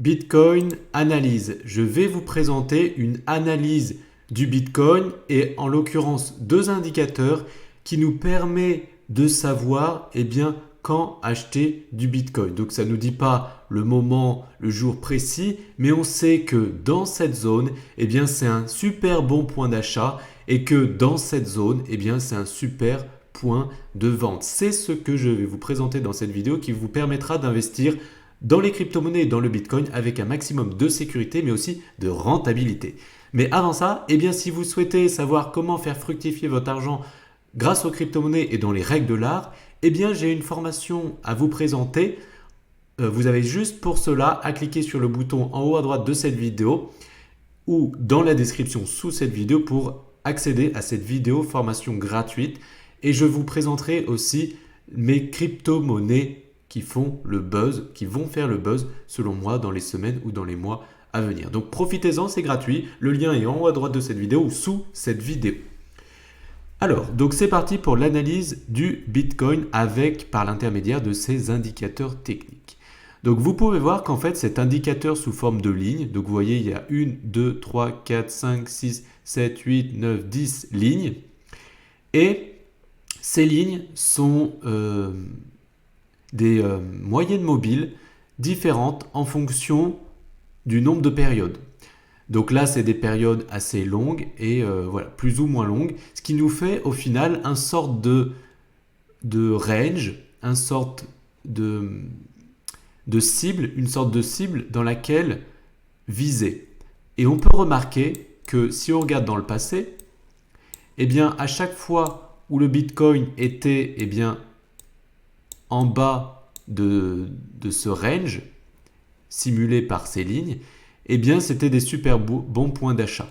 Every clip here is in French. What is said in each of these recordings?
Bitcoin analyse. Je vais vous présenter une analyse du Bitcoin et en l'occurrence deux indicateurs qui nous permettent de savoir quand acheter du Bitcoin. Donc ça ne nous dit pas le moment, le jour précis, mais on sait que dans cette zone, c'est un super bon point d'achat et que dans cette zone, c'est un super point de vente. C'est ce que je vais vous présenter dans cette vidéo qui vous permettra d'investir dans les crypto-monnaies et dans le Bitcoin avec un maximum de sécurité mais aussi de rentabilité. Mais avant ça, si vous souhaitez savoir comment faire fructifier votre argent grâce aux crypto-monnaies et dans les règles de l'art, j'ai une formation à vous présenter. Vous avez juste pour cela à cliquer sur le bouton en haut à droite de cette vidéo ou dans la description sous cette vidéo pour accéder à cette vidéo formation gratuite. Et je vous présenterai aussi mes crypto-monnaies qui font le buzz, qui vont faire le buzz selon moi dans les semaines ou dans les mois à venir. Donc profitez-en, c'est gratuit. Le lien est en haut à droite de cette vidéo ou sous cette vidéo. Alors, donc c'est parti pour l'analyse du Bitcoin par l'intermédiaire de ces indicateurs techniques. Donc vous pouvez voir qu'en fait cet indicateur sous forme de ligne, donc vous voyez il y a 1, 2, 3, 4, 5, 6, 7, 8, 9, 10 lignes. Et ces lignes sont des moyennes mobiles différentes en fonction du nombre de périodes. Donc là, c'est des périodes assez longues et plus ou moins longues, ce qui nous fait au final une sorte de range, une sorte de cible dans laquelle viser. Et on peut remarquer que si on regarde dans le passé, à chaque fois où le Bitcoin était en bas de ce range simulé par ces lignes, c'était des super bons points d'achat.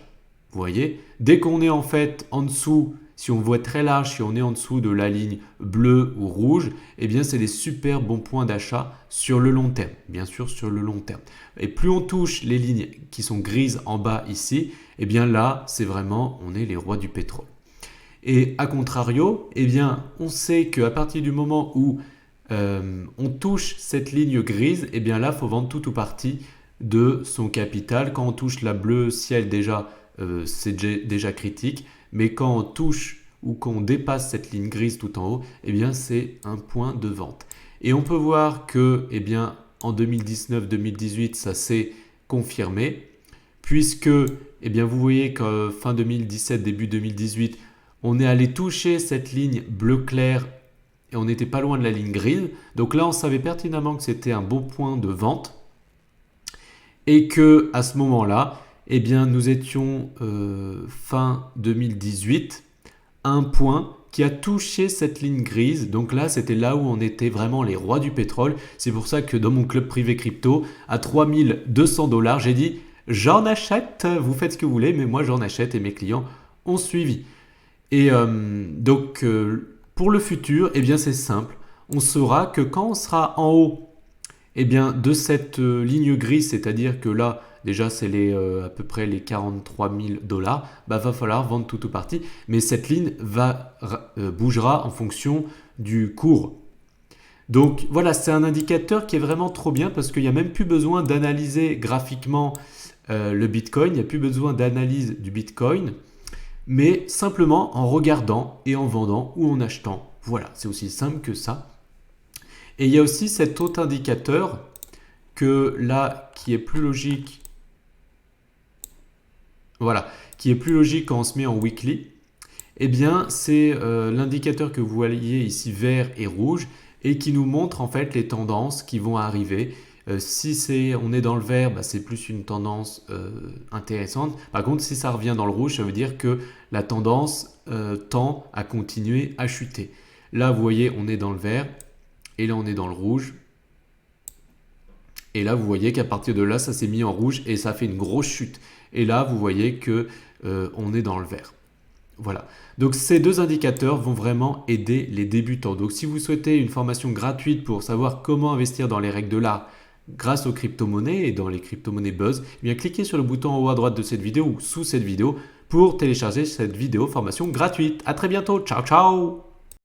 Vous voyez, dès qu'on est en fait en dessous, si on voit très large, si on est en dessous de la ligne bleue ou rouge, c'est des super bons points d'achat sur le long terme, bien sûr sur le long terme. Et plus on touche les lignes qui sont grises en bas ici, là, c'est vraiment, on est les rois du pétrole. Et à contrario, on sait qu'à partir du moment où on touche cette ligne grise, là, il faut vendre tout ou partie de son capital. Quand on touche la bleue ciel déjà, c'est déjà critique. Mais quand on touche ou qu'on dépasse cette ligne grise tout en haut, c'est un point de vente. Et on peut voir que en 2019-2018, ça s'est confirmé. Puisque vous voyez que fin 2017, début 2018, on est allé toucher cette ligne bleu clair et on n'était pas loin de la ligne grise. Donc là, on savait pertinemment que c'était un bon point de vente et que à ce moment-là, nous étions fin 2018 à un point qui a touché cette ligne grise. Donc là, c'était là où on était vraiment les rois du pétrole. C'est pour ça que dans mon club privé crypto, à 3200 $, j'ai dit « J'en achète, vous faites ce que vous voulez, mais moi j'en achète » et mes clients ont suivi. Et donc, pour le futur, c'est simple. On saura que quand on sera en haut de cette ligne grise, c'est-à-dire que là, déjà, c'est à peu près les 43 000 $, va falloir vendre tout ou partie. Mais cette ligne bougera en fonction du cours. Donc voilà, c'est un indicateur qui est vraiment trop bien parce qu'il n'y a même plus besoin d'analyser graphiquement le Bitcoin. Il n'y a plus besoin d'analyse du Bitcoin. Mais simplement en regardant et en vendant ou en achetant. Voilà, c'est aussi simple que ça. Et il y a aussi cet autre indicateur qui est plus logique. Voilà, qui est plus logique quand on se met en weekly. C'est l'indicateur que vous voyez ici vert et rouge et qui nous montre en fait les tendances qui vont arriver. Si on est dans le vert, c'est plus une tendance intéressante. Par contre, si ça revient dans le rouge, ça veut dire que la tendance tend à continuer à chuter. Là, vous voyez, on est dans le vert et là, on est dans le rouge. Et là, vous voyez qu'à partir de là, ça s'est mis en rouge et ça fait une grosse chute. Et là, vous voyez qu'on est dans le vert. Voilà. Donc, ces deux indicateurs vont vraiment aider les débutants. Donc, si vous souhaitez une formation gratuite pour savoir comment investir dans les règles de l'art, grâce aux crypto-monnaies et dans les crypto-monnaies buzz, cliquez sur le bouton en haut à droite de cette vidéo ou sous cette vidéo pour télécharger cette vidéo formation gratuite. À très bientôt. Ciao, ciao!